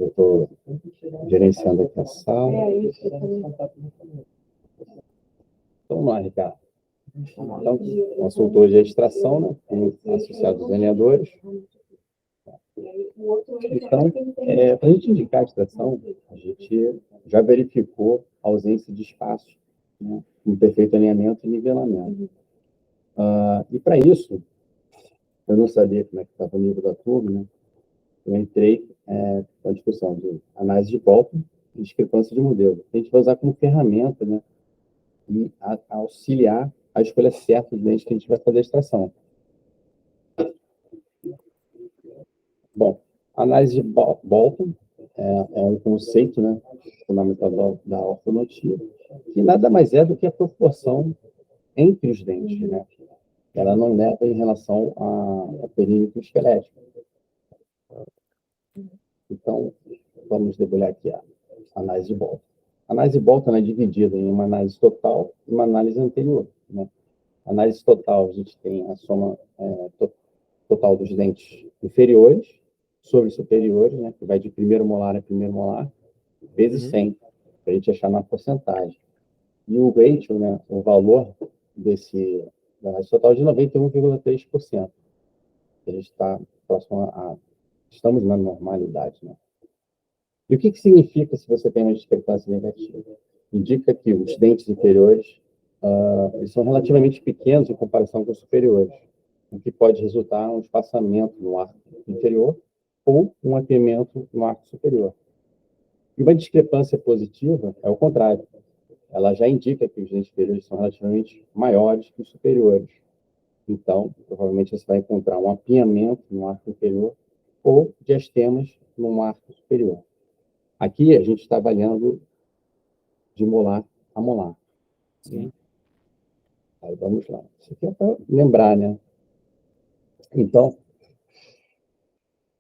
Eu estou gerenciando aqui a sala. Então, vamos lá, Ricardo. Então, o assunto hoje é a extração, né? Associado aos alinhadores. Então, para a gente indicar a extração, a gente já verificou a ausência de espaço, né? Um perfeito alinhamento e nivelamento. E para isso, eu não sabia como é que estava o nível da turma, né? Eu entrei com a discussão de análise de Bolton e discrepância de modelo. A gente vai usar como ferramenta, né? E auxiliar a escolha certa dos lentes que a gente vai fazer a extração. Bom, análise de Bolton é um conceito, né, fundamental da ortodoncia, que nada mais é do que a proporção entre os dentes, né? Ela não leva em relação ao perímetro esquelético. Então, vamos debulhar aqui a análise de Bolton. A análise de Bolton é dividida em uma análise total e uma análise anterior, né? A análise total, a gente tem a soma total dos dentes inferiores sobre superiores, né, que vai de primeiro molar a primeiro molar, vezes 100, para a gente achar na porcentagem. E o ratio, né, o valor da análise total é de 91,3%. A gente está próximo estamos na normalidade, né? E o que significa se você tem uma discrepância negativa? Indica que os dentes inferiores eles são relativamente pequenos em comparação com os superiores, o que pode resultar em um espaçamento no arco inferior ou um amplimento no arco superior. E uma discrepância positiva é o contrário. Ela já indica que os dentes inferiores são relativamente maiores que os superiores. Então, provavelmente você vai encontrar um apinhamento no arco inferior ou diastemas no arco superior. Aqui a gente está avaliando de molar a molar. Sim. Aí vamos lá. Isso aqui é para lembrar, né? Então,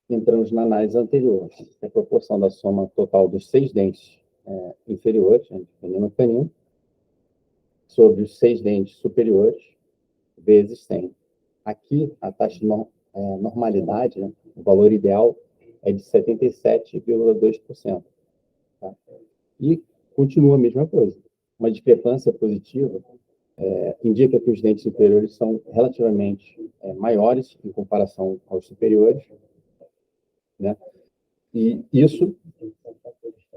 entramos na análise anterior. É a proporção da soma total dos 6 dentes inferiores, né, canino a canino, sobre os 6 dentes superiores, vezes 100. Aqui, a taxa de normalidade, né, o valor ideal, é de 77,2%. Tá? E continua a mesma coisa. Uma discrepância positiva indica que os dentes inferiores são relativamente maiores em comparação aos superiores, né? E isso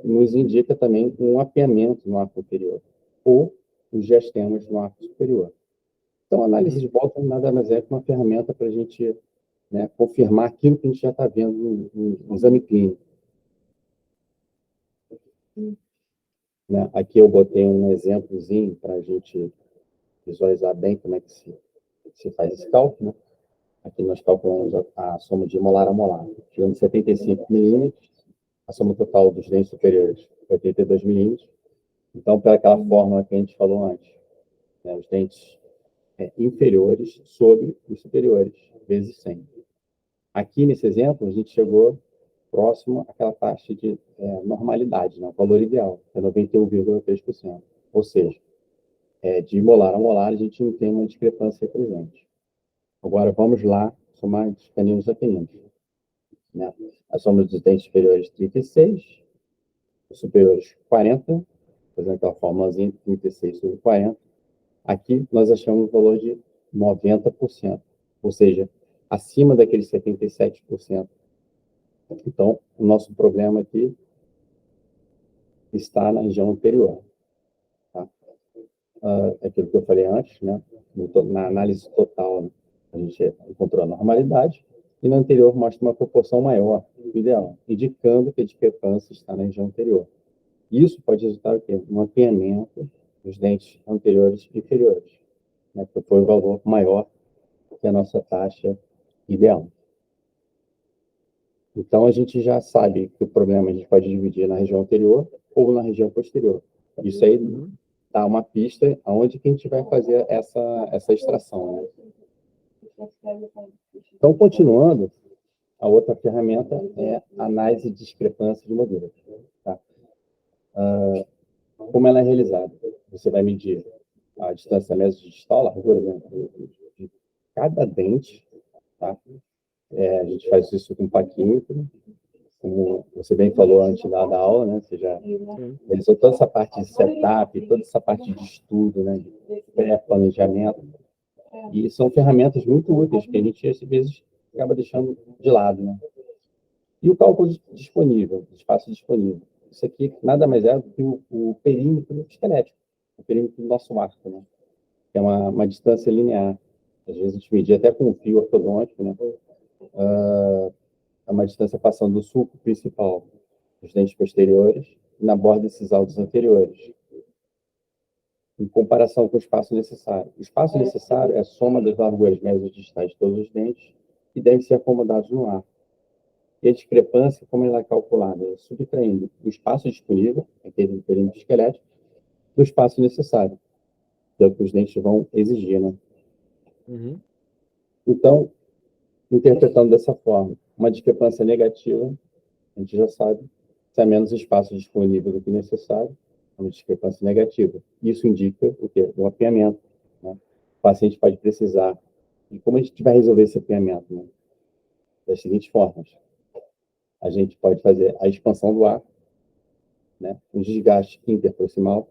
nos indica também um apiamento no arco inferior, ou os diastemas no arco superior. Então, a análise de Bolton nada mais é que uma ferramenta para a gente, né, confirmar aquilo que a gente já está vendo no exame clínico. Né? Aqui eu botei um exemplozinho para a gente visualizar bem como é que se faz esse cálculo. Né? Aqui nós calculamos a soma de molar a molar, tirando 75 milímetros, a soma total dos dentes superiores, 82 milímetros. Então, pela aquela fórmula que a gente falou antes, né, os dentes inferiores sobre os superiores, vezes 100. Aqui, nesse exemplo, a gente chegou próximo àquela taxa de normalidade, né, o valor ideal, que é 91,3%. Ou seja, de molar a molar, a gente não tem uma discrepância presente. Agora, vamos lá somar de caninos a caninos. Né? A soma dos dentes superiores, 36, os superiores, 40, fazendo aquela fórmulazinha, 36 sobre 40. Aqui nós achamos o valor de 90%, ou seja, acima daqueles 77%. Então, o nosso problema aqui está na região anterior. Tá? Aquilo que eu falei antes, né? Na análise total, né? A gente encontrou a normalidade, e no anterior mostra uma proporção maior do ideal, indicando que a discrepância está na região anterior. Isso pode resultar em um apiamento dos dentes anteriores e inferiores, né? Que foi o valor maior que a nossa taxa ideal. Então, a gente já sabe que o problema a gente pode dividir na região anterior ou na região posterior. Isso aí dá uma pista aonde que a gente vai fazer essa extração. Né? Então, continuando, a outra ferramenta é a análise de discrepância de modelos. Tá? Como ela é realizada? Você vai medir a distância mesodistal, a largura, né, de cada dente. Tá? A gente faz isso com paquímetro, como você bem falou antes da aula, né? Você já realizou toda essa parte de setup, toda essa parte de estudo, né? De pré-planejamento. E são ferramentas muito úteis que a gente, às vezes, acaba deixando de lado, né? E o cálculo disponível, o espaço disponível. Isso aqui nada mais é do que o perímetro esquelético, o perímetro do nosso arco, né? Que é uma distância linear. Às vezes a gente media até com um fio ortodôntico, né? É uma distância passando do sulco principal dos dentes posteriores e na borda desses áudios anteriores, em comparação com o espaço necessário. O espaço necessário é a soma das larguras médias distais de todos os dentes que devem ser acomodados no ar. E a discrepância, como ela é calculada? É subtraindo o espaço disponível, aquele perímetro esquelético, do espaço necessário, que é o que os dentes vão exigir, né? Uhum. Então, interpretando dessa forma, uma discrepância negativa, a gente já sabe, se há menos espaço disponível do que necessário, é uma discrepância negativa. Isso indica o quê? Um apiamento, né? O paciente pode precisar. E como a gente vai resolver esse apiamento? Né? Das seguintes formas. A gente pode fazer a expansão do ar, né? O desgaste interproximal,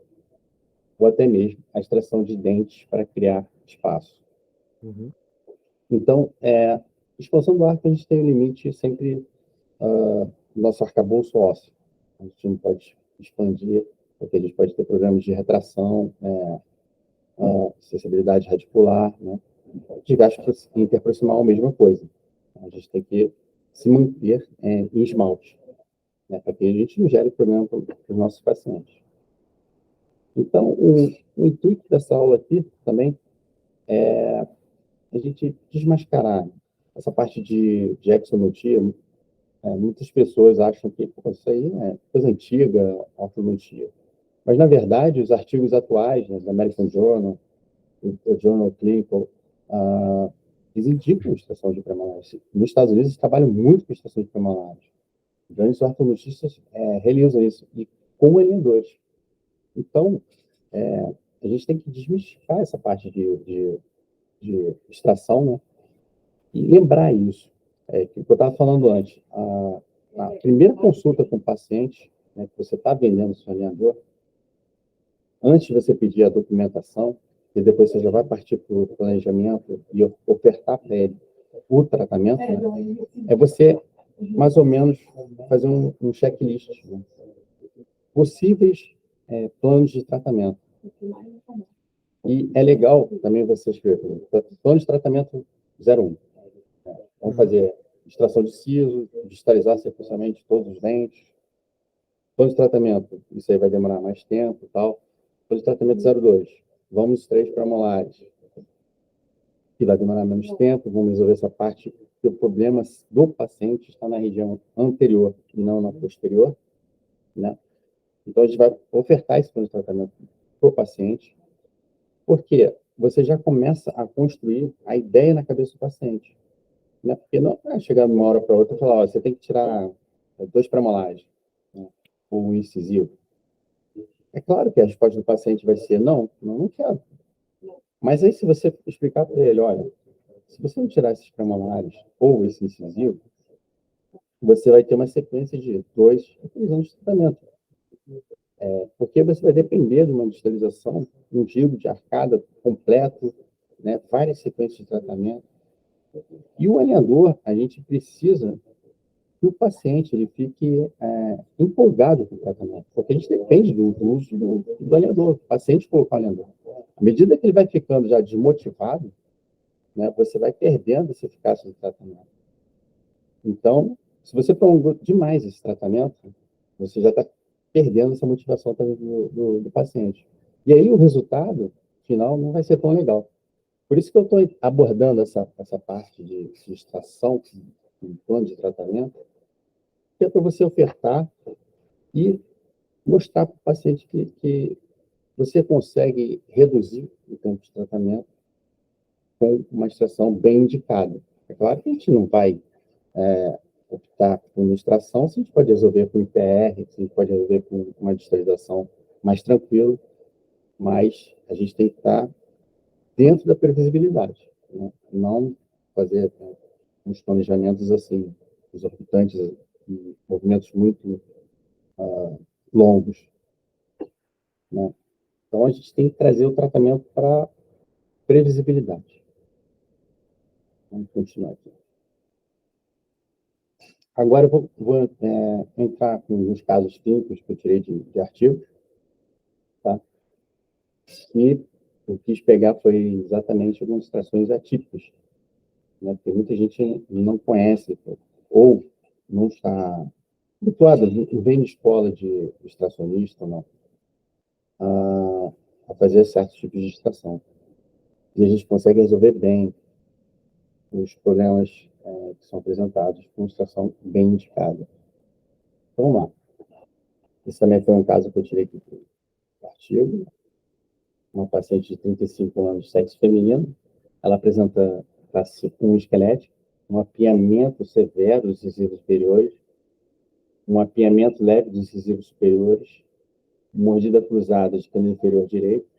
ou até mesmo a extração de dentes para criar espaço. Uhum. Então, expansão do ar, a gente tem um limite sempre nosso arcabouço ósseo. A gente não pode expandir, porque a gente pode ter problemas de retração, acessibilidade radicular, né? Desgaste interproximal, a mesma coisa. A gente tem que se manter em esmalte, né? Para que a gente não gere problema para os nossos pacientes. Então, o intuito dessa aula aqui também é a gente desmascarar essa parte de exonotia. Muitas pessoas acham que isso aí é coisa antiga, ortodontia. Mas, na verdade, os artigos atuais, né, da American Journal, o Journal Clinical, eles indicam extração de premolares. Nos Estados Unidos, eles trabalham muito com extração de premolares. Grandes ortodontistas realizam isso, e com aliendores. Então, a gente tem que desmistificar essa parte de extração, né? E lembrar isso. Que eu estava falando antes, a primeira consulta com o paciente, né, que você está vendendo o seu alinhador, antes de você pedir a documentação, e depois você já vai partir para o planejamento e ofertar para ele o tratamento, né, é você, mais ou menos, fazer um checklist, né, possíveis planos de tratamento. E é legal também você escrever plano de tratamento 01. Vamos fazer extração de siso, distalizar superficialmente todos os dentes. Plano de tratamento, isso aí vai demorar mais tempo e tal. Plano de tratamento 02. Vamos os 3 premolares, que vai demorar menos tempo. Vamos resolver essa parte, porque o problema do paciente está na região anterior e não na posterior, né? Então, a gente vai ofertar esse plano de tratamento para o paciente, porque você já começa a construir a ideia na cabeça do paciente. Né? Porque não é chegar de uma hora para outra e falar, ó, você tem que tirar 2 premolares, né? Ou um incisivo. É claro que a resposta do paciente vai ser, não quero. Mas aí, se você explicar para ele, olha, se você não tirar esses premolares ou esse incisivo, você vai ter uma sequência de 2 a 3 anos de tratamento. Porque você vai depender de uma digitalização, um giro de arcada completo, né? Várias sequências de tratamento. E o alinhador, a gente precisa que o paciente ele fique empolgado com o tratamento, porque a gente depende do uso do alinhador, o paciente colocar o alinhador. À medida que ele vai ficando já desmotivado, né, você vai perdendo essa eficácia do tratamento. Então, se você prolongou demais esse tratamento, você já está perdendo essa motivação também do paciente. E aí o resultado final não vai ser tão legal. Por isso que eu estou abordando essa parte de extração, de plano de tratamento, que é para você ofertar e mostrar para o paciente que você consegue reduzir o tempo de tratamento com uma extração bem indicada. É claro que a gente não vai optar por uma extração, se a gente pode resolver com IPR, se a gente pode resolver com uma digitalização mais tranquila, mas a gente tem que estar dentro da previsibilidade, né? Não fazer uns planejamentos assim, exorbitantes movimentos muito longos, né? Então, a gente tem que trazer o tratamento para previsibilidade. Vamos continuar aqui. Agora, eu vou entrar com os casos clínicos que eu tirei de artigos, tá? E eu quis pegar foi exatamente algumas situações atípicas, né? Porque muita gente não conhece ou não está habituada, não vem de escola de extracionista, não, a fazer certos tipos de extração. E a gente consegue resolver bem os problemas que são apresentados com extração bem indicada. Então, vamos lá. Esse também foi um caso que eu tirei aqui do artigo. Uma paciente de 35 anos, sexo feminino. Ela apresenta um esquelético, um apiamento severo dos incisivos superiores, um apiamento leve dos incisivos superiores, mordida cruzada de canino inferior direito,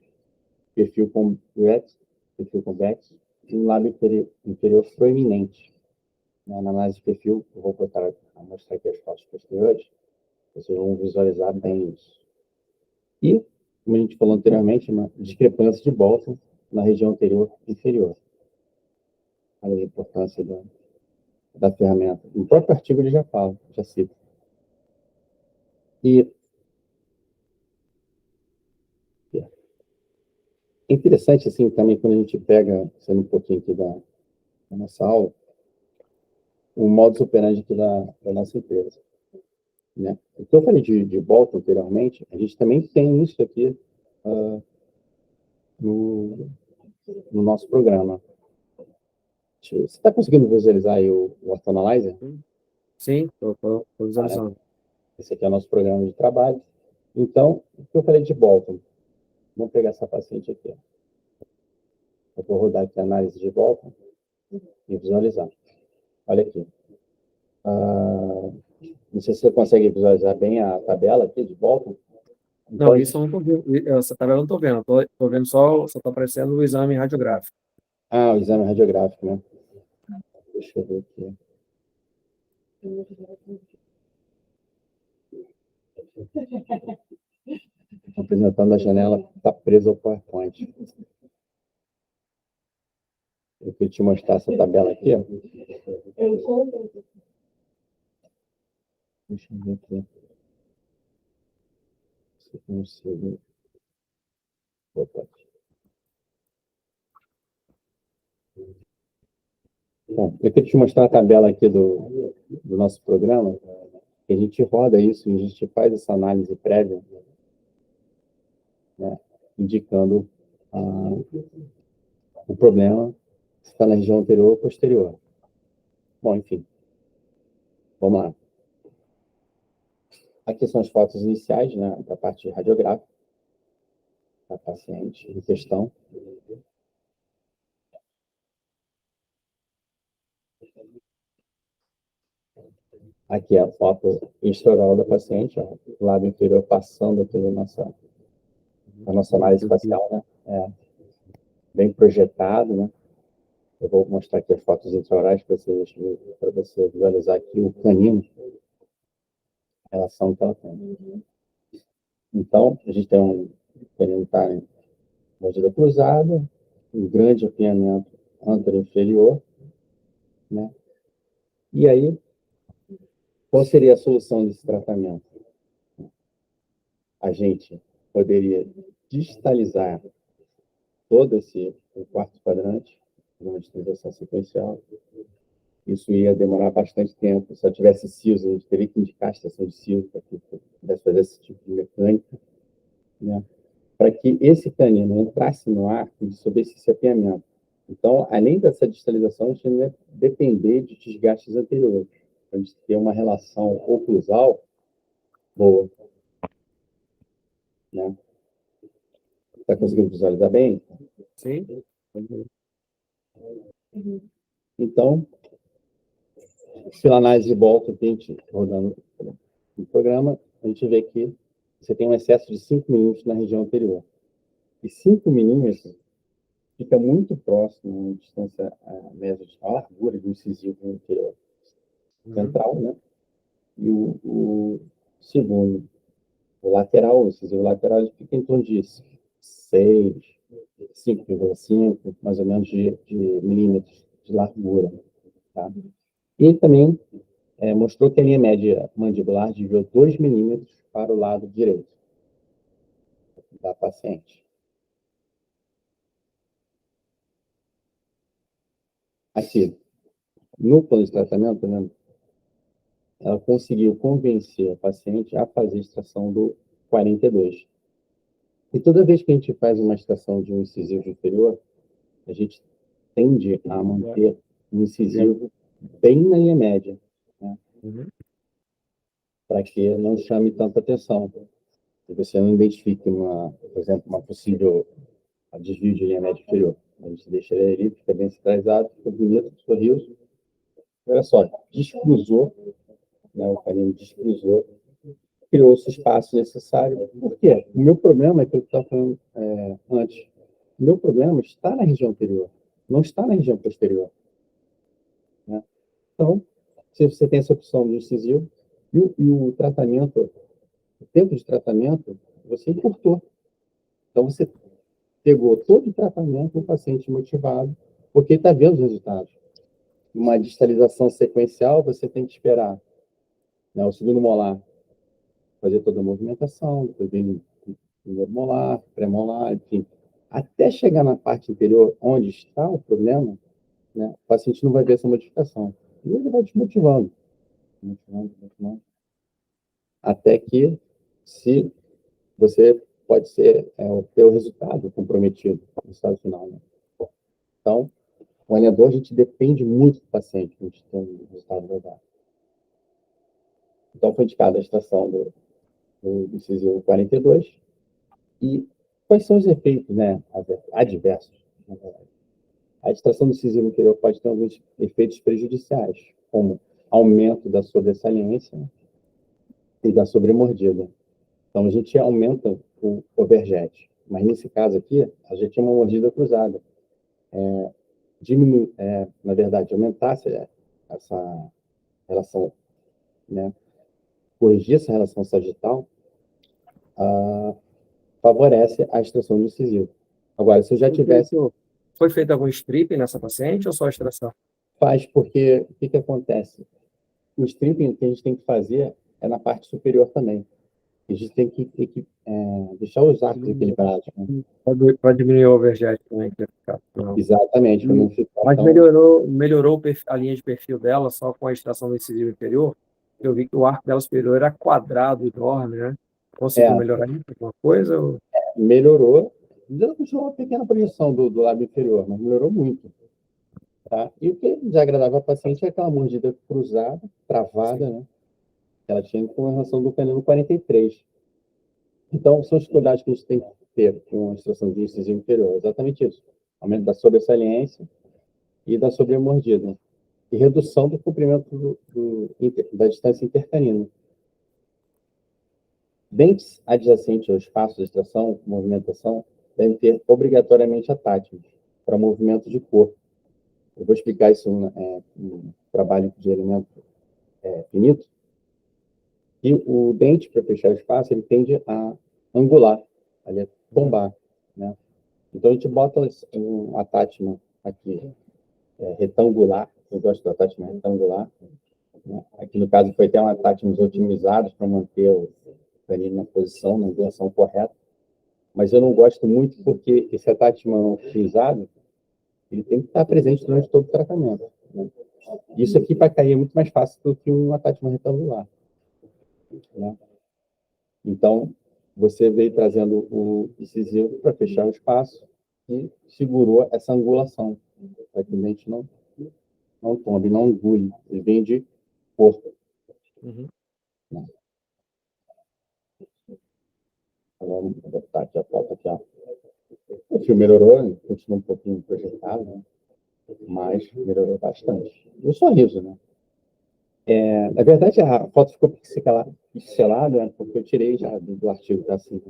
perfil convexo, e um lábio inferior proeminente. Na análise de perfil, eu vou mostrar aqui as fotos posteriores, vocês vão visualizar bem isso. E, como a gente falou anteriormente, uma discrepância de Bolton na região anterior inferior. Olha a importância da ferramenta. No próprio artigo ele já fala, já cita. E é interessante, assim, também, quando a gente pega, saindo um pouquinho aqui da nossa aula, o modus operandi aqui da nossa empresa, né? O que eu falei de Bolton anteriormente, a gente também tem isso aqui no nosso programa. Você está conseguindo visualizar aí o Orthoanalyzer? Sim, estou visualizando. Esse aqui é o nosso programa de trabalho. Então, o que eu falei de Bolton? Vamos pegar essa paciente aqui. Ó. Eu vou rodar aqui a análise de Bolton e visualizar. Olha aqui. Não sei se você consegue visualizar bem a tabela aqui de Bolton. Então, Não, isso eu não estou vendo. Essa tabela eu não estou vendo. Estou vendo só está aparecendo o exame radiográfico. o exame radiográfico, né? Deixa eu ver aqui. Apresentando a janela, está presa ao PowerPoint. Eu queria te mostrar essa tabela aqui. Ó. Deixa eu ver aqui. Se eu consigo. Opa. Bom, eu queria te mostrar a tabela aqui do nosso programa, que a gente roda isso, a gente faz essa análise prévia, né, indicando o problema se está na região anterior ou posterior. Bom, enfim, vamos lá. Aqui são as fotos iniciais, né, da parte radiográfica da paciente em questão. Aqui é a foto extraoral da paciente, ó, o lado inferior passando pela a nossa análise facial, né? Bem projetado, né? Eu vou mostrar aqui as fotos intraorais para você visualizar aqui o canino, a relação que ela tem. Então, a gente tem um canino tá em mordida cruzada, um grande apiamento anterior-inferior, né? E aí, qual seria a solução desse tratamento? A gente poderia distalizar todo o quarto quadrante, uma distalização sequencial. Isso ia demorar bastante tempo. Se eu tivesse siso, a gente teria que indicar a estação de siso para que pudesse fazer esse tipo de mecânica, né? Para que esse canino entrasse no ar e dissolvesse esse apiamento. Então, além dessa distalização, a gente ia depender de desgastes anteriores, para a gente ter uma relação oclusal boa, né? Está conseguindo visualizar bem? Sim. Então, pela análise de Bolton que a gente rodando no programa, a gente vê que você tem um excesso de 5 milímetros na região anterior. E 5 milímetros fica muito próximo, a distância média, a largura do incisivo inferior central, né? E o segundo, o lateral, o incisivo lateral, ele fica em torno de 6, 5,5, mais ou menos, de milímetros de largura. Tá? E também mostrou que a linha média mandibular desviou 2 milímetros para o lado direito da paciente. Aqui, no plano de tratamento, né, ela conseguiu convencer a paciente a fazer a extração do 42. E toda vez que a gente faz uma extração de um incisivo inferior, a gente tende a manter um incisivo bem na linha média, né, para que não chame tanta atenção. Se você não identifique, por exemplo, uma possível desvio de linha média inferior. A gente deixa ele ali, fica bem centralizado, fica bonito, sorriso. Olha só, descruzou, né, o canino descruzou, criou esse espaço necessário. Por quê? O meu problema é que eu estava falando antes. O meu problema está na região anterior, não está na região posterior. Né? Então, se você tem essa opção de incisivo, e o tratamento, o tempo de tratamento, você encurtou. Então, você pegou todo o tratamento do paciente motivado, porque ele está vendo os resultados. Uma distalização sequencial, você tem que esperar, né, o segundo molar fazer toda a movimentação, depois vem o primeiro molar, pré-molar, enfim. Até chegar na parte inferior, onde está o problema, né, o paciente não vai ver essa modificação. E ele vai desmotivando, motivando, até que, se você pode ser ter o resultado comprometido, o resultado final. Né? Então, o alinhador, a gente depende muito do paciente para a gente ter um resultado legal. Então, foi indicada a extração do incisivo 42. E quais são os efeitos, né, adversos? A extração do incisivo inferior pode ter alguns efeitos prejudiciais, como aumento da sobressalência e da sobremordida. Então, a gente aumenta o overjet. Mas, nesse caso aqui, a gente tinha uma mordida cruzada. Na verdade, aumentasse essa relação, né, corrigir essa relação sagital, favorece a extração do incisivo. Agora, se eu já tivesse... Foi feito algum stripping nessa paciente ou só extração? Faz, porque o que acontece? O stripping que a gente tem que fazer é na parte superior também. A gente tem que deixar os arcos equilibrados. Né? Para diminuir o overjet também. Que ficar, Exatamente, para não ficar Mas tão... melhorou a linha de perfil dela só com a extração do incisivo inferior? Eu vi que o arco dela superior era quadrado, enorme, né? Conseguiu melhorar isso, alguma coisa? Ou... Melhorou. Ainda continuou uma pequena projeção do lábio inferior, mas melhorou muito. Tá? E o que é desagradável à paciente é aquela mordida cruzada, travada, né? Ela tinha com relação do canino 43. Então, são os cuidados que a gente tem que ter com a extração de incisivo inferior. Exatamente isso. Aumento da sobressaliência e da sobremordida. E redução do comprimento da distância intercanina. Dentes adjacentes ao espaço de extração, movimentação, devem ter obrigatoriamente atáchios para movimento de corpo. Eu vou explicar isso no trabalho de elemento finito. E o dente, para fechar o espaço, ele tende a angular, a tombar. Né? Então, a gente bota um attachment aqui retangular. Eu gosto do attachment retangular. Né? Aqui, no caso, foi até um attachment otimizado para manter o canino na posição, na angulação correta. Mas eu não gosto muito porque esse attachment otimizado ele tem que estar presente durante todo o tratamento. Né? Isso aqui, para cair, é muito mais fácil do que um attachment retangular. Né? Então, você veio trazendo o incisivo para fechar o espaço e segurou essa angulação, para que o dente não tombe, não engule. Ele vem de corpo. Né? Agora, vamos botar aqui a foto aqui, ó. O fio melhorou, continua um pouquinho projetado, né? Mas melhorou bastante. E o sorriso, né? Na verdade, a foto ficou pixelada, né? Porque eu tirei já do artigo, tá assim,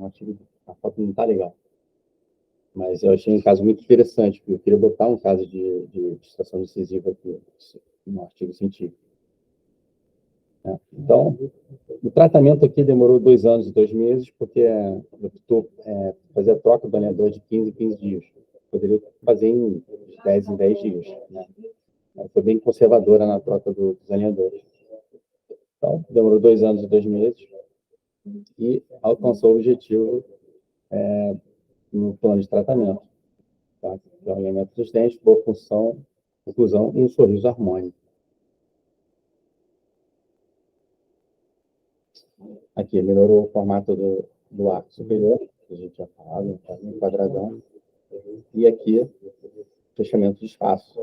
a foto não tá legal. Mas eu achei um caso muito interessante, porque eu queria botar um caso de extração incisiva aqui no artigo científico. né? Então, o tratamento aqui demorou 2 anos e 2 meses, porque optou fazer a troca do alinhador de 15 em 15 dias. Poderia fazer em 10 em 10 dias, né? Foi bem conservadora na troca dos alinhadores. Então, demorou 2 anos e 2 meses e alcançou o objetivo no plano de tratamento. Tá? O alinhamento dos dentes, boa função, oclusão e um sorriso harmônico. Aqui, melhorou o formato do arco superior, que a gente já falou, tá um quadradão. E aqui, fechamento de espaço.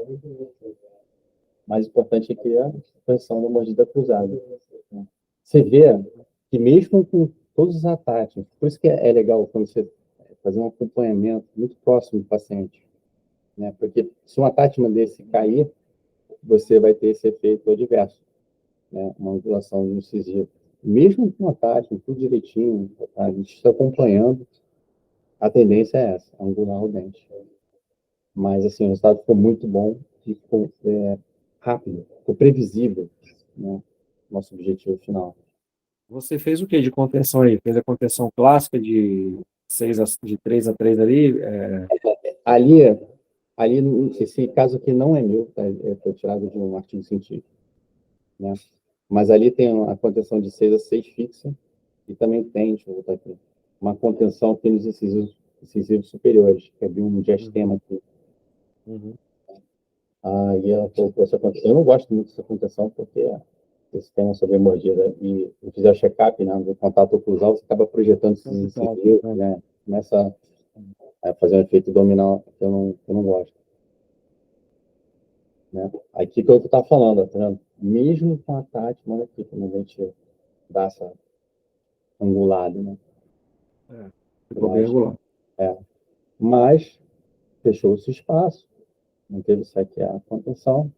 Mais importante aqui é a posição da mordida cruzada. Você vê que mesmo com todos os ataques, por isso que é legal quando você fazer um acompanhamento muito próximo do paciente, né? Porque se um attachment desse cair, você vai ter esse efeito adverso, né? Uma angulação incisiva. Mesmo com o attachment, tudo direitinho, a gente está acompanhando, a tendência é essa, angular o dente. Mas, assim, o resultado ficou muito bom, ficou rápido, ficou previsível, né? Nosso objetivo final. Você fez o que de contenção aí? Fez a contenção clássica de 3 a 3 ali? Ali, esse caso aqui não é meu, tá? Foi tirado de um artigo científico, né? Mas ali tem a contenção de 6 a 6 fixa e também tem, deixa eu voltar aqui, uma contenção aqui nos incisivos superiores, que é um diastema aqui. E ela colocou essa contenção. Eu não gosto muito dessa contenção, porque esse tema sobre mordida e fizer o check-up, né, do contato oclusal, você acaba projetando esses incisivos, né? Começa a fazer um efeito dominal que eu não gosto. Né? Aqui que eu estava falando, tá vendo? Mesmo com a Tatman aqui, quando a gente dá essa angulada, né? Ficou bem regular. Mas fechou-se o espaço, não teve saquear a contenção,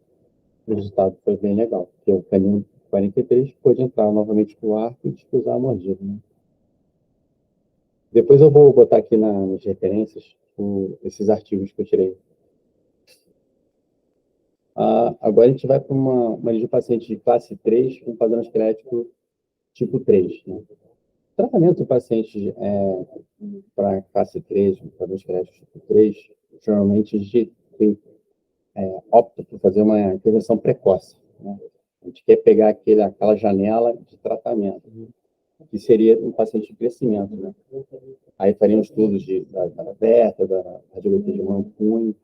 o resultado foi bem legal, porque o canino 43 pôde entrar novamente para o arco e descruzar a mordida. Né? Depois eu vou botar aqui nas referências esses artigos que eu tirei. Agora a gente vai para uma lista de pacientes de classe 3 com padrão esquelético tipo 3. Né? O tratamento do paciente para classe 3, padrão esquelético tipo 3, geralmente a gente opta por fazer uma intervenção precoce. Né? A gente quer pegar aquela janela de tratamento, que seria um paciente de crescimento. Né? Aí fariam estudos da beta, da radiografia de mão punho,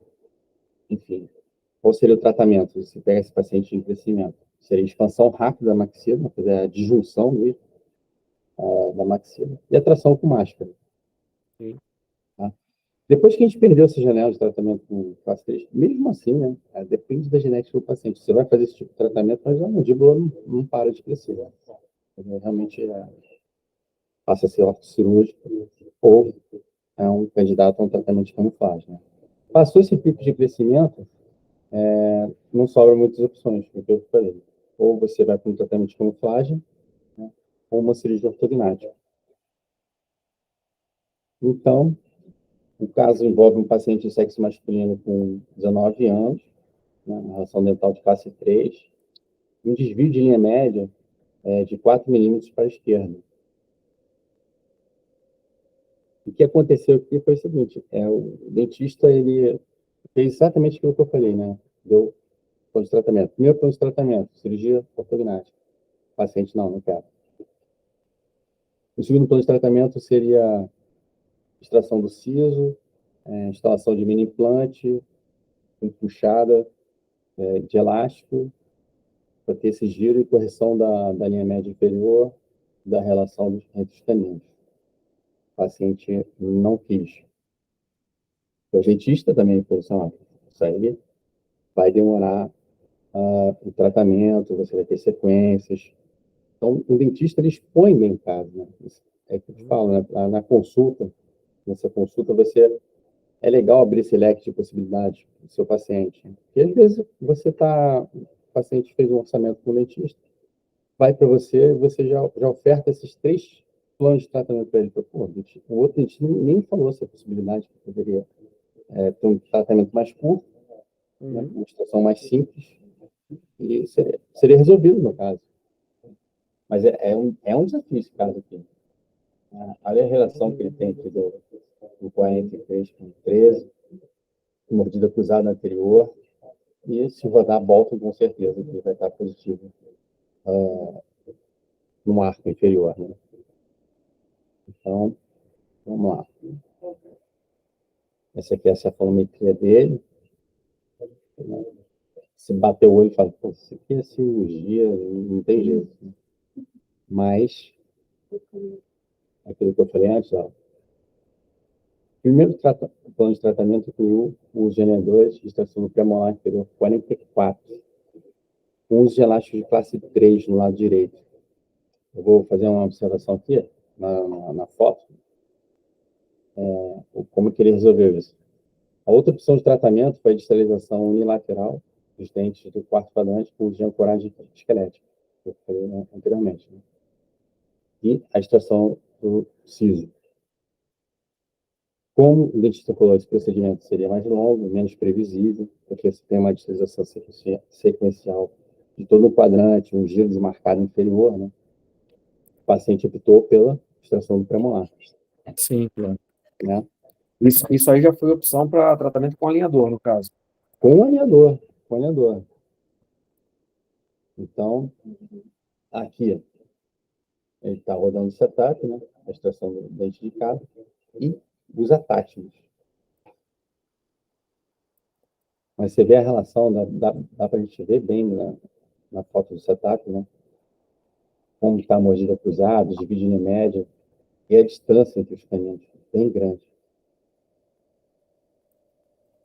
enfim. Qual seria o tratamento? Você pega esse paciente em crescimento. Seria expansão rápida da maxila, fazer a disjunção mesmo, da maxila, e a tração com máscara. Tá? Depois que a gente perdeu essa janela de tratamento com classe 3, mesmo assim, né, depende da genética do paciente. Você vai fazer esse tipo de tratamento, mas a mandíbula não para de crescer. Né? Realmente passa a ser cirúrgico ou é um candidato a um tratamento de camuflagem. Né? Passou esse pico de crescimento, não sobram muitas opções, porque eu falei. Ou você vai para um tratamento de camuflagem, né, ou uma cirurgia ortognática. Então, o caso envolve um paciente de sexo masculino com 19 anos, né, relação dental de classe 3, um desvio de linha média de 4 milímetros para a esquerda. O que aconteceu aqui foi o seguinte, o dentista ele fez exatamente aquilo que eu falei, né? Deu plano de tratamento. Primeiro plano de tratamento, cirurgia ortognática. O paciente, não quero. O segundo plano de tratamento seria extração do siso, instalação de mini implante, puxada de elástico, para ter esse giro e correção da linha média inferior, da relação entre os caninos. O paciente não quis. O dentista também falou assim, isso aí vai demorar o tratamento, você vai ter sequências. Então, o dentista, ele expõe bem em casa. Né? É o que eu te falo, né? Na consulta, nessa consulta, é legal abrir esse leque de possibilidades para o seu paciente. Porque, às vezes, o paciente fez um orçamento com o dentista, vai para você já oferta esses 3 planos de tratamento para ele. Pô, o outro dentista nem falou essa possibilidade, que poderia ter um tratamento mais curto, né, uma situação mais simples, e seria resolvido no caso. Mas é um desafio esse caso aqui. Olha a relação que ele tem aqui do 43 com 13, mordida cruzada anterior, e se rodar Bolton, com certeza que vai estar positivo no arco inferior. Né? Então, vamos lá. Essa aqui é a cefalometria dele. Se bater o olho e fala, pô, isso aqui é cirurgia, não tem jeito. Mas, aquilo que eu falei antes, ó, primeiro plano de tratamento incluiu o GN2, extração do premolar inferior 44, com uso de elásticos de classe 3 no lado direito. Eu vou fazer uma observação aqui, na foto, como que ele resolveu isso. A outra opção de tratamento foi a distalização unilateral dos dentes do quarto quadrante com uso de ancoragem esquelética, que eu falei anteriormente. Né? E a extração do siso. Como o dentista falou, esse procedimento seria mais longo, menos previsível, porque você tem uma distalização sequencial de todo o quadrante, um giro desmarcado inferior, né? O paciente optou pela extração do premolar. Sim, claro. Né? Isso aí já foi opção para tratamento com alinhador, no caso. Com alinhador. Então, aqui, ele está rodando o setup, né? A extração do dente de cada, e os attachments. Mas você vê a relação, dá para a gente ver bem na foto do setup, né? Como está a mordida cruzada, dividindo em média, e a distância entre os caninos, bem grande.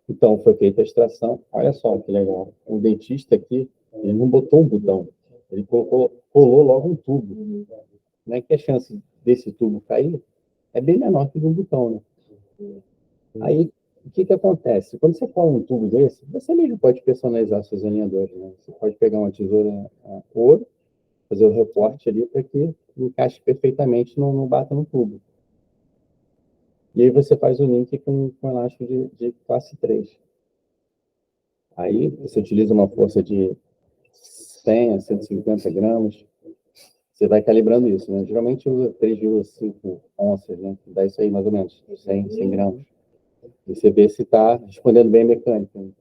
Então, foi feita a extração. Olha só que legal. O dentista aqui, ele não botou um botão, ele colou logo um tubo. Né? Que a chance desse tubo cair é bem menor que de um botão, né? Aí, o que acontece? Quando você cola um tubo desse, você mesmo pode personalizar seus alinhadores, né? Você pode pegar uma tesoura ouro, fazer o recorte ali para que encaixe perfeitamente, não bata no tubo. E aí você faz o link com elástico de classe 3. Aí você utiliza uma força de 100 a 150 gramas, você vai calibrando isso, né? Geralmente usa 3,5 onças, né? Dá isso aí mais ou menos, 100 gramas. E você vê se está respondendo bem a mecânica. Né?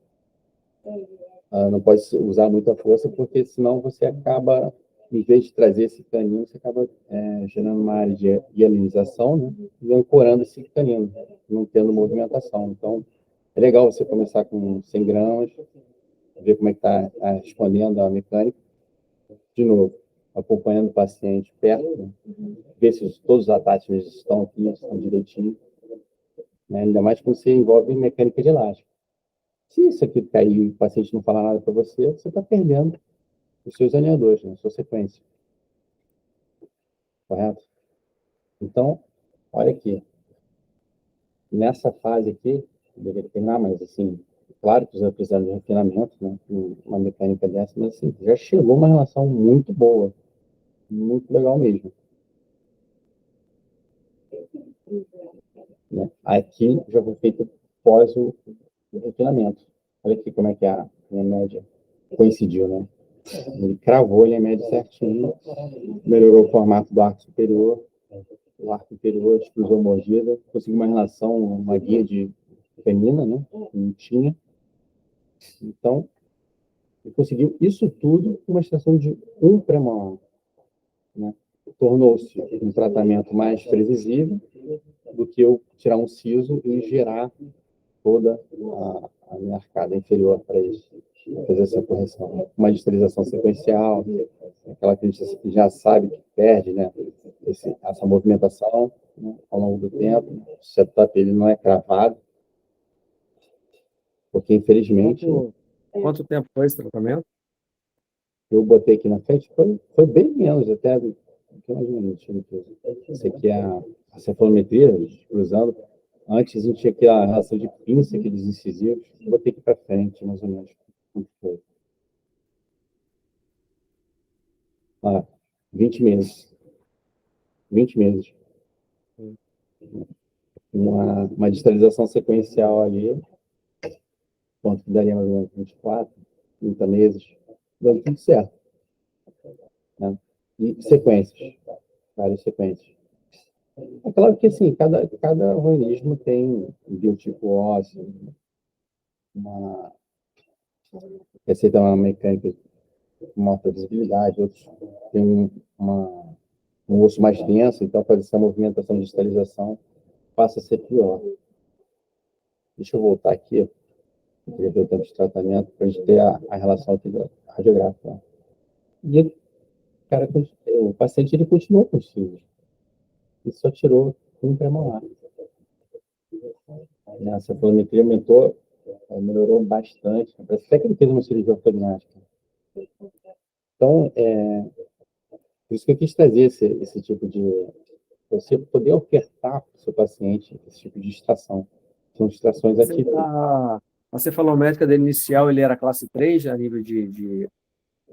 Não pode usar muita força, porque senão você acaba, em vez de trazer esse canino, você acaba gerando uma área de hialinização, né? E ancorando esse canino, não tendo movimentação. Então, é legal você começar com 100 gramas, ver como é que está respondendo a mecânica. De novo, acompanhando o paciente perto, né? Ver se todos os attachments estão aqui, estão direitinho. Né? Ainda mais quando você envolve mecânica de elástico. Se isso aqui cair e o paciente não falar nada para você, você está perdendo os seus alinhadores, né? A sua sequência. Correto? Então, olha aqui. Nessa fase aqui, deveria terminar, mas assim, claro que já precisaram de refinamento, né? Uma mecânica dessa, mas assim, já chegou uma relação muito boa. Muito legal mesmo. Né? Aqui já foi feito pós o refinamento. Olha aqui como é que a minha média coincidiu, né? Ele cravou a linha média certinho, melhorou o formato do arco superior, o arco inferior exclusou a mordida, conseguiu uma relação, uma guia de canina, né? Que não tinha. Então, ele conseguiu isso tudo com uma extração de um premolar. Né? Tornou-se um tratamento mais previsível do que eu tirar um siso e gerar toda a minha arcada inferior para isso, para fazer essa correção. Uma distalização sequencial, aquela que a gente já sabe que perde, né? Essa movimentação, né? Ao longo do tempo. O setup ele não é cravado, porque infelizmente... Quanto tempo foi esse tratamento? Eu botei aqui na frente, foi bem menos, até mais um minutinho. Isso aqui é a cefalometria, cruzando. Antes a gente tinha aqui a relação de pinça, aqueles incisivos. Botei aqui para frente, mais ou menos. Quanto foi? 20 meses. 20 meses. Uma distalização sequencial ali, quanto que daria mais ou menos 24, 30 meses. Dando tudo certo. Né? E sequências, várias sequências. É claro que, assim, cada organismo tem um biotipo ósseo, uma receita uma mecânica, uma alta visibilidade, outros têm um osso mais denso, então pode ser a movimentação de digitalização passa a ser pior. Deixa eu voltar aqui, eu queria ver o tempo de tratamento para a gente ter a relação aqui radiográfica. E, cara, o paciente ele continuou com os cílios, e só tirou um premolar. Essa volumetria aumentou, melhorou bastante. Parece até que ele fez uma cirurgia ortognática. Então, por isso que eu quis trazer esse tipo de... Você poder ofertar para o seu paciente esse tipo de distração. São distrações atípicas. A cefalométrica dele inicial, ele era classe 3, a nível de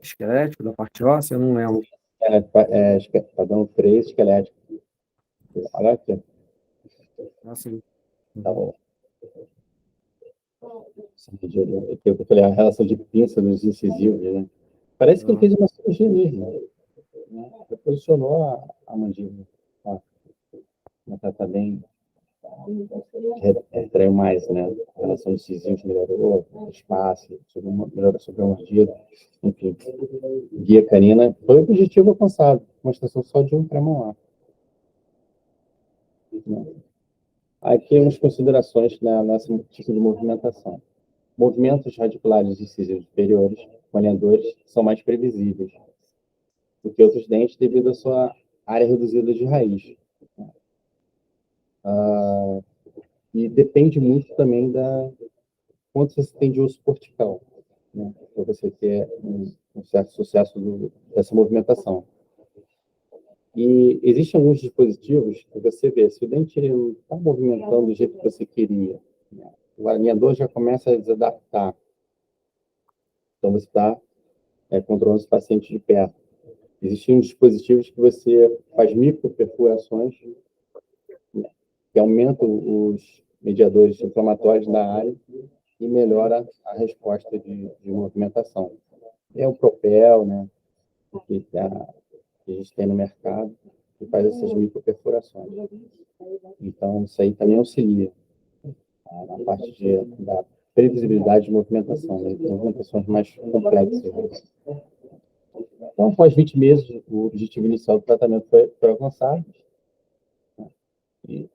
esquelético, da parte óssea, eu não lembro. Padrão 3 esquelético. Olha aqui. Assim. Tá bom. Eu falei, a relação de pinça dos incisivos, né? Parece que ele fez uma cirurgia mesmo, né? Reposicionou a mandíbula. Tá bem. Retraiu mais, né? A relação de incisivos melhorou, o espaço, melhorou sobre a mordida. Enfim, guia canina foi o objetivo alcançado, uma extração só de um premolar. Né? Aqui umas considerações nessa tipo de movimentação. Movimentos radiculares incisivos superiores, alinhadores, são mais previsíveis do que outros dentes devido à sua área reduzida de raiz. E depende muito também da quanto você tem de osso cortical, né, para você ter um certo sucesso dessa movimentação. E existem alguns dispositivos que você vê, se o dente não está movimentando do jeito que você queria, né, o alinhador já começa a desadaptar. Então, você está controlando esse paciente de perto. Existem dispositivos que você faz microperfurações, né, que aumentam os mediadores inflamatórios da área e melhora a resposta de movimentação. É o Propel, né, que a gente tem no mercado, que faz essas microperfurações. Então, isso aí também auxilia na parte da previsibilidade de movimentação, né, movimentações mais complexas. Então, após 20 meses, o objetivo inicial do tratamento foi alcançado. E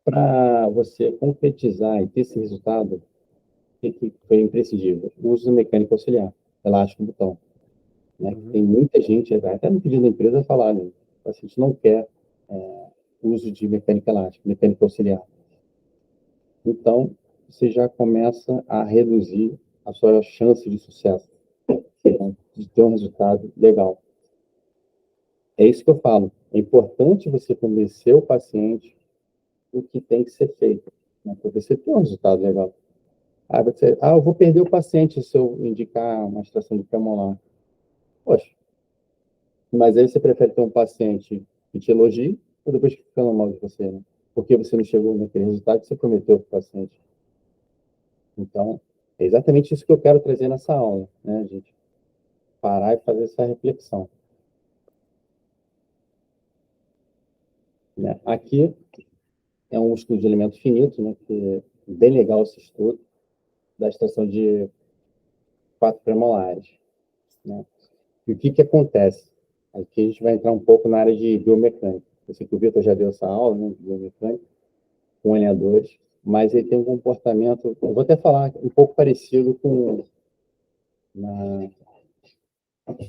para você concretizar e ter esse resultado, que foi imprescindível? O uso da mecânica auxiliar, elástico botão. Né? Tem muita gente, até no pedido da empresa, falar, né? O paciente não quer uso de mecânica elástica, mecânica auxiliar. Então, você já começa a reduzir a sua chance de sucesso, né? De ter um resultado legal. É isso que eu falo. É importante você convencer o paciente do que tem que ser feito, né? Para você ter um resultado legal. Eu vou perder o paciente se eu indicar uma extração de premolar. Poxa, mas aí você prefere ter um paciente que te elogie ou depois que fica mal de você, né? Porque você não chegou naquele resultado que você prometeu para o paciente. Então, é exatamente isso que eu quero trazer nessa aula, né, gente? Parar e fazer essa reflexão. Né? Aqui é um estudo de elementos finitos, né, que é bem legal esse estudo, da extração de 4 premolares. Né? E o que acontece? Aqui a gente vai entrar um pouco na área de biomecânica. Eu sei que o Vitor já deu essa aula, né, de biomecânica, com alinhadores, mas ele tem um comportamento, eu vou até falar, um pouco parecido com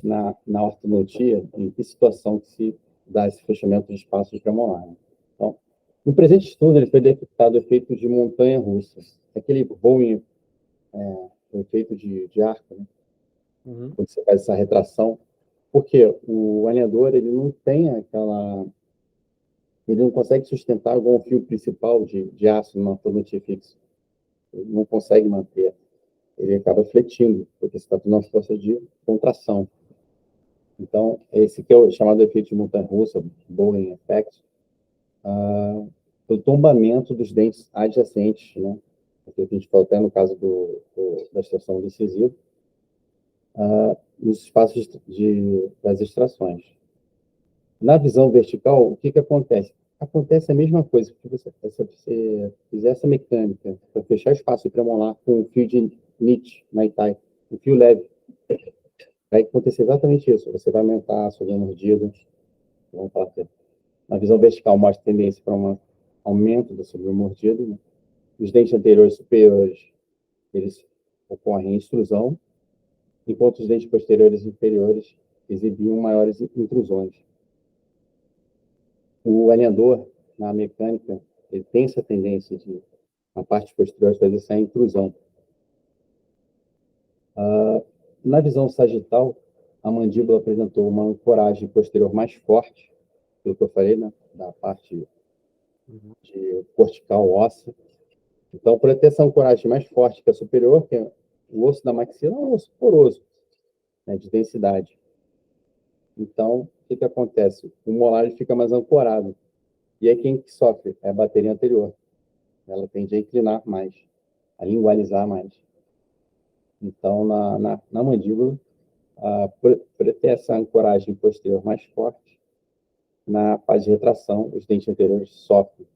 na ortodontia, em que situação que se dá esse fechamento de espaço premolar. Então, no presente estudo, ele foi detectado o efeito de montanha-russa, aquele Boeing, o efeito de arco, né? Quando você faz essa retração, porque o alinhador, ele não tem ele não consegue sustentar igual um fio principal de aço numa ortodontia fixa. Ele não consegue manter. Ele acaba fletindo, porque você está tendo uma força de contração. Então, esse que é o chamado efeito de montanha-russa, Boeing Effect, o tombamento dos dentes adjacentes, né? Porque a gente falou até no caso da extração decisiva, nos espaços das extrações. Na visão vertical, o que acontece? Acontece a mesma coisa, que você fizer essa mecânica para fechar espaço premolar com um fio de NIT, Naitai, um fio leve, vai acontecer exatamente isso. Você vai aumentar a sua mordida. Vamos falar aqui. Na visão vertical, mostra tendência para um aumento da sua mordida. Né? Os dentes anteriores superiores, eles ocorrem em extrusão, enquanto os dentes posteriores e inferiores exibiam maiores intrusões. O alinhador, na mecânica, ele tem essa tendência de, na parte posterior, fazer essa intrusão. Na visão sagital, a mandíbula apresentou uma ancoragem posterior mais forte, pelo que eu falei, né, da parte de cortical óssea. Então, por ter essa ancoragem mais forte que a superior, que é o osso da maxila, é um osso poroso, né, de densidade. Então, o que acontece? O molar ele fica mais ancorado. E aí quem que sofre? É a bateria anterior. Ela tende a inclinar mais, a lingualizar mais. Então, na mandíbula, por ter essa ancoragem posterior mais forte, na fase de retração, os dentes anteriores sofrem.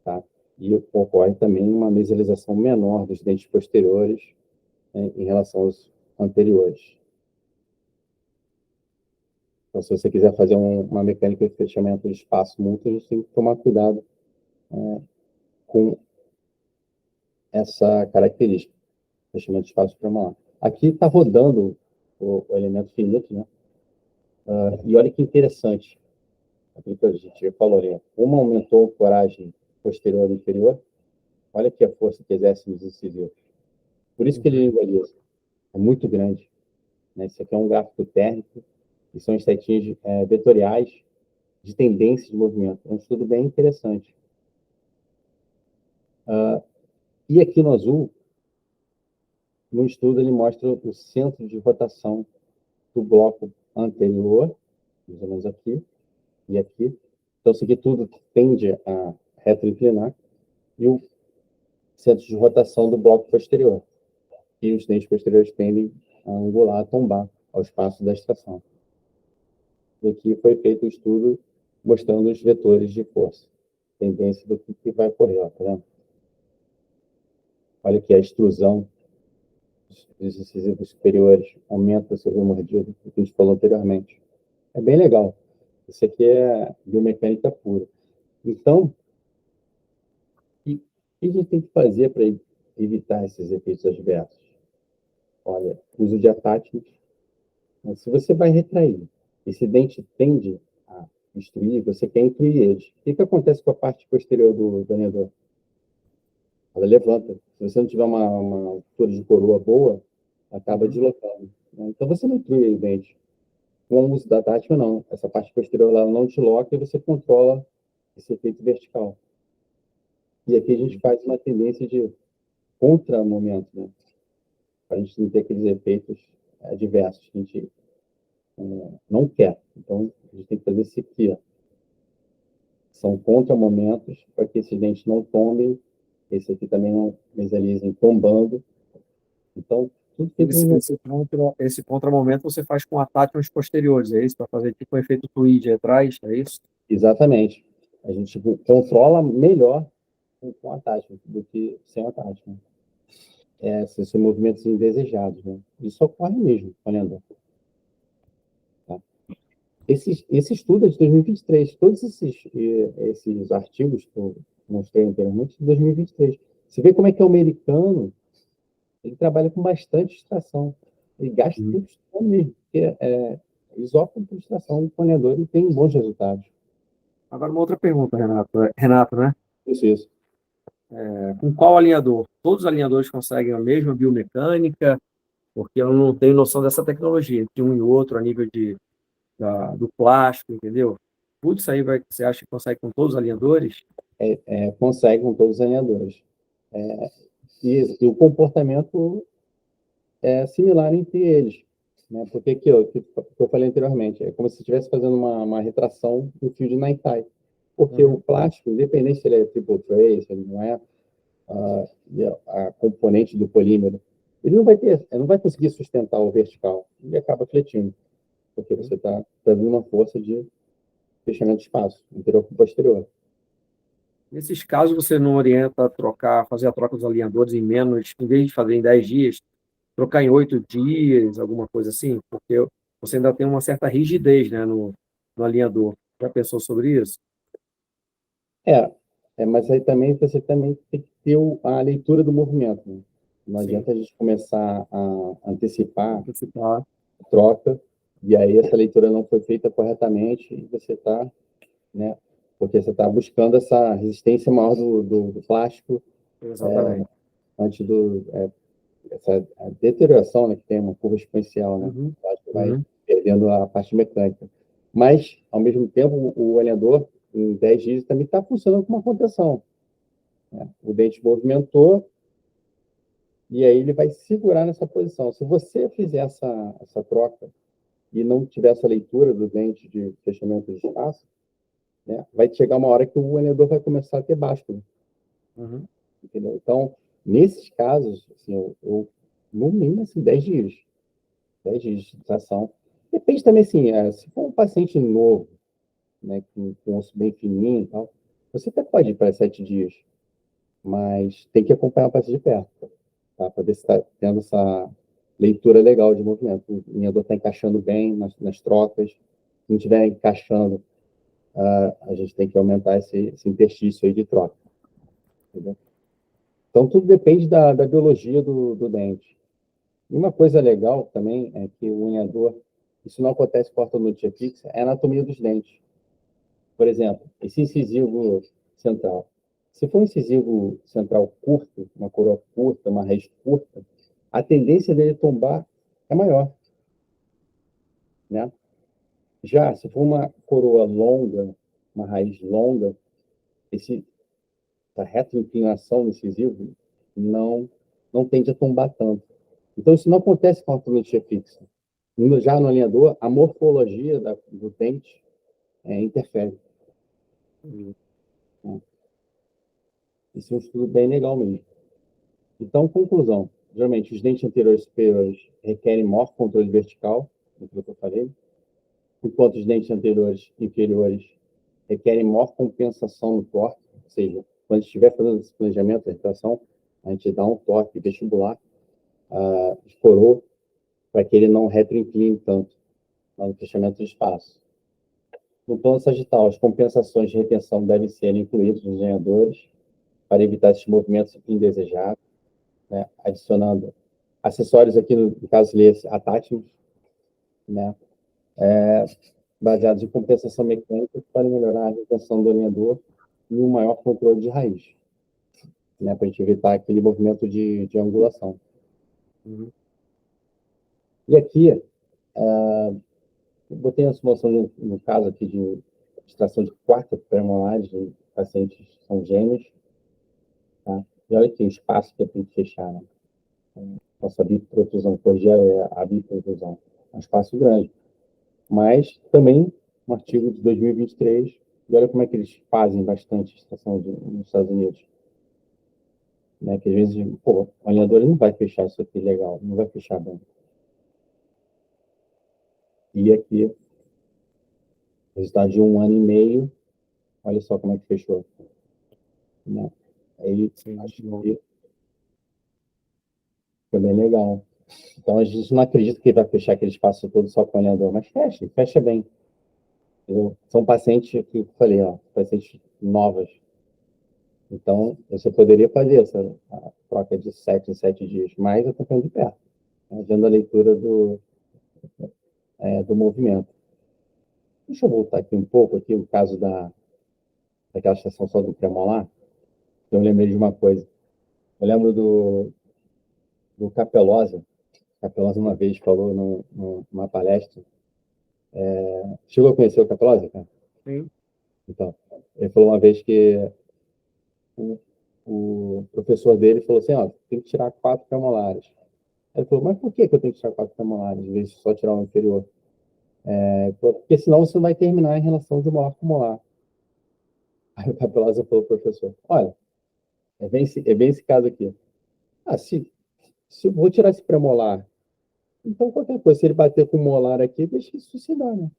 Tá? E ocorre também uma mesialização menor dos dentes posteriores, né, em relação aos anteriores. Então, se você quiser fazer uma mecânica de fechamento de espaço mútuo, a gente tem que tomar cuidado com essa característica, fechamento de espaço premolar. Aqui está rodando o elemento finito, né? E olha que interessante, aquilo que a gente já falou ali. Uma aumentou a coragem posterior e inferior, olha aqui a força que exerce nos incisivos. Por isso que ele lingualiza. É muito grande. Né? Isso aqui é um gráfico térmico, e são as setinhas vetoriais de tendência de movimento. É um estudo bem interessante. E aqui no azul, no estudo, ele mostra o centro de rotação do bloco anterior, mais ou menos aqui e aqui. Então, isso aqui tudo tende a retroinclinar, e o centro de rotação do bloco posterior. E os dentes posteriores tendem a angular, a tombar ao espaço da extração. E aqui foi feito o estudo mostrando os vetores de força, tendência do que vai ocorrer, ó, tá vendo? Olha aqui a extrusão dos incisivos superiores, aumenta sobre o mordido, que a gente falou anteriormente. É bem legal. Isso aqui é biomecânica pura. Então, o que a gente tem que fazer para evitar esses efeitos adversos? Olha, uso de attachment. Se você vai retrair, esse dente tende a destruir, você quer incluir eles. O que acontece com a parte posterior do alinhador? Ela levanta. Se você não tiver uma altura de coroa boa, acaba deslocando. Né? Então, você não inclui o dente. Com o uso da attachment, não. Essa parte posterior ela não desloca e você controla esse efeito vertical. E aqui a gente faz uma tendência de contramomento, né? Para a gente não ter aqueles efeitos adversos que a gente não quer. Então, a gente tem que fazer isso aqui. Ó. São contramomentos para que esses dentes não tombem. Esse aqui também não mesalizem tombando. Então, tudo tem esse contramomento você faz com attachments posteriores, é isso? Para fazer tipo um efeito tweed atrás, é isso? Exatamente. A gente controla melhor com attachment do que sem attachment. Esses movimentos indesejados. Né? Isso ocorre mesmo, olhando. Tá? Esse estudo é de 2023. Todos esses artigos que eu mostrei anteriormente são de 2023. Você vê como é que é o americano, ele trabalha com bastante extração. Ele gasta tempo estudando mesmo, porque eles optam por extração do planeador e tem bons resultados. Agora, uma outra pergunta, Renato, né? Isso. Com qual alinhador? Todos os alinhadores conseguem a mesma biomecânica? Porque eu não tenho noção dessa tecnologia, entre um e outro, a nível do plástico, entendeu? Tudo isso aí você acha que consegue com todos os alinhadores? Consegue com todos os alinhadores. E o comportamento é similar entre eles. Né? Porque que eu falei anteriormente, é como se estivesse fazendo uma retração no fio de Naitai. Porque o plástico, independente se ele é triple tray, se ele não é, a componente do polímero, ele não vai conseguir sustentar o vertical, ele acaba fletindo, porque você está dando uma força de fechamento de espaço, anterior com posterior. Nesses casos, você não orienta a trocar, fazer a troca dos alinhadores em menos, em vez de fazer em 10 dias, trocar em 8 dias, alguma coisa assim? Porque você ainda tem uma certa rigidez, né, no alinhador. Já pensou sobre isso? É, mas aí também você também tem que ter a leitura do movimento, né? Não Sim. adianta a gente começar a antecipar Antecipar. a troca, e aí essa leitura não foi feita corretamente, e você está, né? Porque você está buscando essa resistência maior do plástico Exatamente. antes essa a deterioração, né, que tem uma curva exponencial, né? Uhum. O plástico vai Uhum. perdendo a parte mecânica. Mas, ao mesmo tempo, o alinhador, em 10 dias, também está funcionando como uma contenção, né? O dente movimentou, e aí ele vai segurar nessa posição. Se você fizer essa troca e não tiver essa leitura do dente de fechamento de espaço, né, vai chegar uma hora que o alinhador vai começar a ter báscula, Uhum. entendeu? Então, nesses casos, assim, eu no mínimo, assim, 10 dias. 10 dias de tração. Depende também, assim, se for um paciente novo, né, com osso bem fininho e tal, você até pode ir para 7 dias, mas tem que acompanhar o paciente de perto, tá? Para ver se está tendo essa leitura legal de movimento. O alinhador está encaixando bem nas trocas. Se não estiver encaixando, a gente tem que aumentar esse interstício aí de troca, entendeu? Então, tudo depende da biologia do dente. E uma coisa legal também é que o alinhador, isso não acontece com a ortodontia fixa, é a anatomia dos dentes. Por exemplo, esse incisivo central. Se for um incisivo central curto, uma coroa curta, uma raiz curta, a tendência dele tombar é maior, né? Já, se for uma coroa longa, uma raiz longa, essa retroinclinação do incisivo não tende a tombar tanto. Então, isso não acontece com a ortodontia fixa. Já no alinhador, a morfologia do dente interfere. Uhum. Né? Isso é um estudo bem legal mesmo. Então, conclusão. Geralmente, os dentes anteriores e superiores requerem maior controle vertical, do que eu falei, enquanto os dentes anteriores e inferiores requerem maior compensação no torque, ou seja, quando estiver fazendo esse planejamento da retração, a gente dá um torque vestibular de coroa para que ele não retroincline tanto no fechamento de espaço. No plano sagital, as compensações de retenção devem ser incluídas nos lenhadores para evitar esses movimentos indesejados, né? Adicionando acessórios aqui, no caso, attachments, né? Baseados em compensação mecânica para melhorar a retenção do alinhador e um maior controle de raiz, né? Para a gente evitar aquele movimento de angulação. Uhum. E aqui, eu botei a simulação no caso aqui de extração de quarta premolares de pacientes que são gêmeos, tá? E olha aqui o espaço que eu tenho que fechar, né? Nossa biprotrusão, corrigir a biprotrusão. É um espaço grande. Mas também um artigo de 2023, e olha como é que eles fazem bastante extração nos Estados Unidos. Né? Que às vezes, pô, o alinhador não vai fechar isso aqui legal, não vai fechar bem. E aqui, resultado de 1 ano e meio, olha só como é que fechou. Né? Aí, Sim, acho bom. que foi bem legal. Então, a gente não acredita que vai fechar aquele espaço todo só com o alinhador, mas fecha bem. Entendeu? São pacientes que eu falei, ó, pacientes novas. Então, você poderia fazer essa troca de 7 em 7 dias, mas acompanhando de perto, né? Vendo a leitura do movimento. Deixa eu voltar aqui um pouco, aqui, o caso daquela estação só do premolar. Eu lembrei de uma coisa. Eu lembro do Capelosa. Capelosa uma vez falou numa palestra. Chegou a conhecer o Capelosa, cara? Sim. Então, ele falou uma vez que o, o professor dele falou assim, ó, tem que tirar 4 premolares. Ele falou, mas por que eu tenho que tirar 4 premolares, em vez de só tirar o inferior? Porque senão você não vai terminar em relação de molar com molar. Aí o Capelosa falou pro professor, olha, é bem esse caso aqui. Se Se eu vou tirar esse premolar, então qualquer coisa, se ele bater com o molar aqui, deixa ele suicidar, né?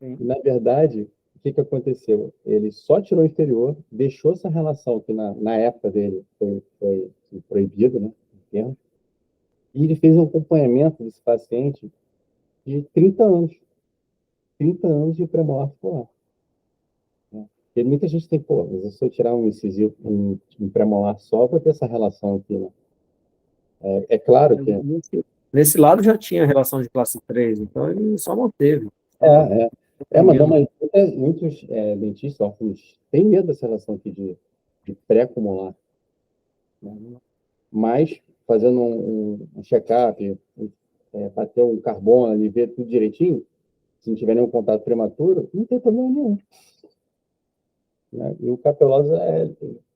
Sim. E, na verdade, o que aconteceu? Ele só tirou o inferior, deixou essa relação que na época dele foi proibido, né? E ele fez um acompanhamento desse paciente de 30 anos. 30 anos de premolar ficou lá. Né? Porque muita gente tem, pô, mas se eu tirar um incisivo, um premolar só, vou ter essa relação aqui, né? É claro que Nesse lado já tinha relação de classe 3, então ele só manteve. é, Só é, mas não, menos. mas muitos dentistas, óculos, têm medo dessa relação aqui de pré-acumular, né? Mas, fazendo um check-up, bater um carbono ali, ver tudo direitinho, se não tiver nenhum contato prematuro, não tem problema nenhum. Né? E o Capelosa,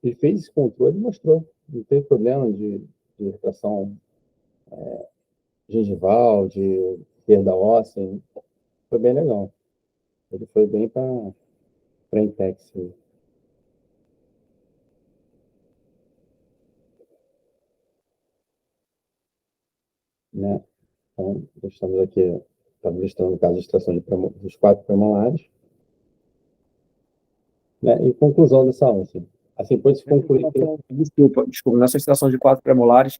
ele fez esse controle e mostrou. Não teve problema de retração gengival, de perda óssea. Foi bem legal. Ele foi bem para Intex. Né? Então, estamos aqui, estamos listando o caso de extração dos 4 premolares. Né? E conclusão dessa aula. Assim pode-se concluir que... Desculpa, nessa extração de 4 premolares,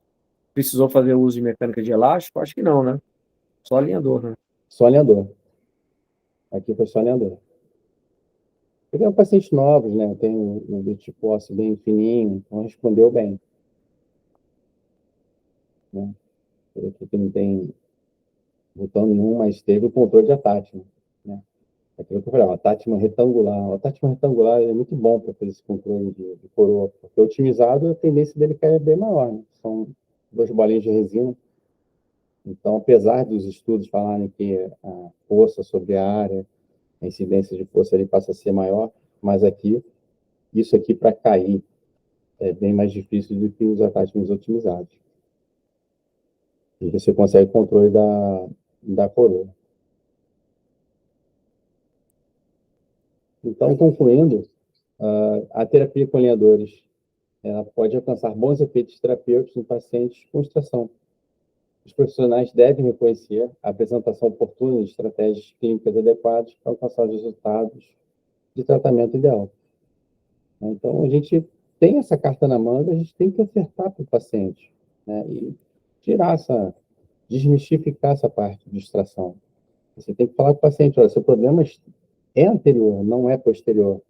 precisou fazer uso de mecânica de elástico? Acho que não, né? Só alinhador, né? Só alinhador. Aqui foi só alinhador. Porque é um paciente novos, né? Tem um biotipo ósseo bem fininho, então respondeu bem. Né? Aqui que não tem botão nenhum, mas teve o controle de attachment. Né? Aquilo que eu falei, o attachment retangular. O attachment retangular é muito bom para fazer esse controle de coroa, porque otimizado, a tendência dele cair é bem maior. Né? São 2 bolinhas de resina. Então, apesar dos estudos falarem que a força sobre a área, a incidência de força ali passa a ser maior, mas aqui, isso aqui para cair é bem mais difícil do que os attachments otimizados. E você consegue controle da coroa. Então, concluindo, a terapia com alinhadores ela pode alcançar bons efeitos terapêuticos em pacientes com extração. Os profissionais devem reconhecer a apresentação oportuna de estratégias clínicas adequadas para alcançar os resultados de tratamento ideal. Então, a gente tem essa carta na manga, a gente tem que ofertar para o paciente, né? E tirar desmistificar essa parte de extração. Você tem que falar com o paciente, olha, seu problema é anterior, não é posterior.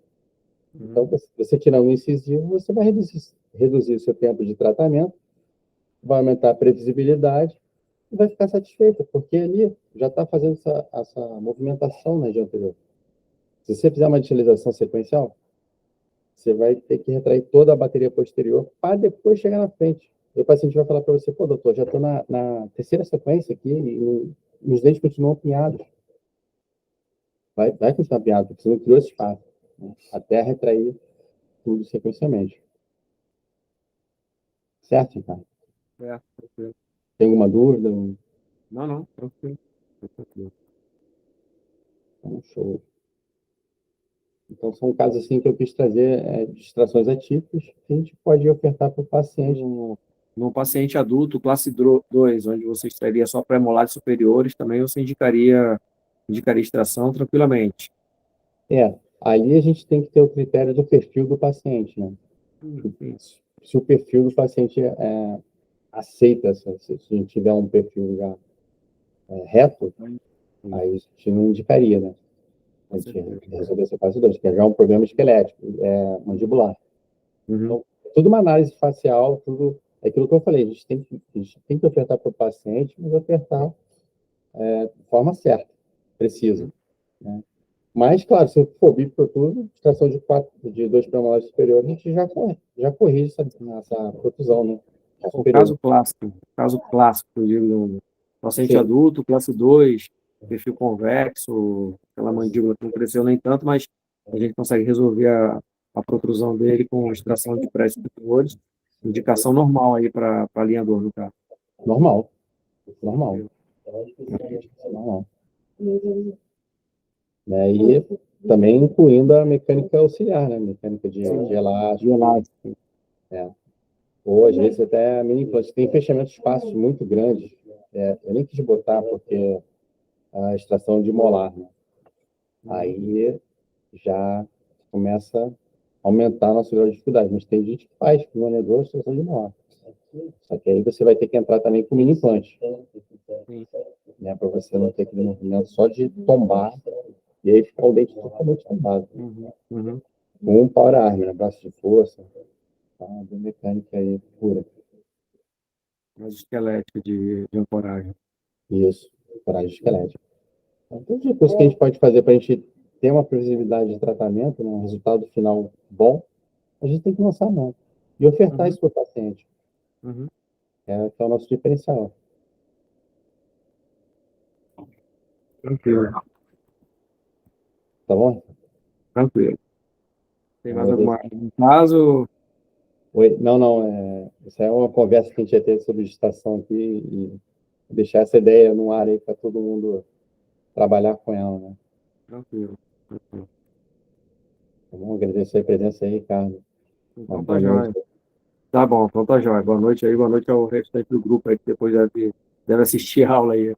Então, você tirando o incisivo, você vai reduzir o seu tempo de tratamento, vai aumentar a previsibilidade e vai ficar satisfeita, porque ali já está fazendo essa movimentação na região anterior. Se você fizer uma digitalização sequencial, você vai ter que retrair toda a bateria posterior para depois chegar na frente. E o paciente vai falar para você, pô, doutor, já estou na terceira sequência aqui e os dentes continuam apinhados. Vai continuar apinhado, porque você não criou esse espaço, né? Até retrair tudo sequencialmente. Certo, Ricardo? Tranquilo. Tem alguma dúvida? Não, tranquilo. Tranquilo. Então, show. Então, são casos assim que eu quis trazer distrações atípicas que a gente pode ofertar para o paciente. No paciente adulto, classe 2, onde você extrairia só pré-molares superiores, também você indicaria extração tranquilamente. Ali a gente tem que ter o critério do perfil do paciente, né? Isso. Se o perfil do paciente aceita, se a gente tiver um perfil já reto, aí a gente não indicaria, né? A gente resolver essa fase 2, que é já um problema esquelético, mandibular. Então, tudo uma análise facial, tudo aquilo que eu falei, a gente tem que ofertar para o paciente, mas ofertar de forma certa, precisa. Né? Mas, claro, se for bipprotuso, extração de 2 premolares superiores, a gente já corrige essa protusão, né? O caso clássico, eu digo, paciente Sim. adulto, classe 2, perfil convexo, aquela mandíbula que não cresceu nem tanto, mas a gente consegue resolver a protrusão dele com extração de pré-superiores, indicação normal aí para alinhador, no caso. Normal. Né? E também incluindo a mecânica auxiliar, né? Mecânica de elástico. Ou, às vezes, até mini implante. Tem fechamento de espaços muito grandes. Eu nem quis botar porque a extração de molar, né? Aí já começa a aumentar a nossa grau de dificuldade. Mas tem gente que faz com manedor extração de molar. Só que aí você vai ter que entrar também com mini implante, né? Para você não ter aquele movimento só de tombar e aí ficar o dente totalmente tombado. Com um power arm, né? Braço de força, tá? Biomecânica aí pura. Mais esquelética de ancoragem. Isso, coragem esquelética. Então, tem outras coisas que a gente pode fazer para a gente ter uma previsibilidade de tratamento, né? Um resultado final bom, a gente tem que lançar a mão e ofertar isso para o paciente. Que é o nosso diferencial. Tranquilo. Tá bom? Tranquilo. Tem mais Agradeço. algum caso? Oi? Não. Isso é uma conversa que a gente ia ter sobre gestação aqui e deixar essa ideia no ar aí para todo mundo trabalhar com ela, né? Tranquilo. Tá bom? Agradecer a presença aí, Ricardo. Então Boa tá noite. jóia. Tá bom, então tá jóia. Boa noite aí, boa noite ao restante do grupo aí que depois deve assistir a aula aí.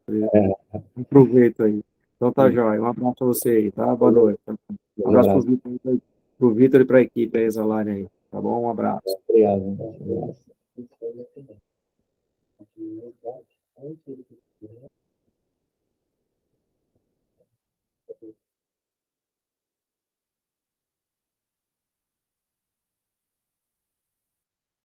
Aproveita aí. Então tá jóia. Um abraço pra você aí, tá? Boa noite. Um Um abraço abraço. pro Vitor e pra equipe aí, Exaline aí. Tá bom? Um abraço. Obrigado. Um abraço.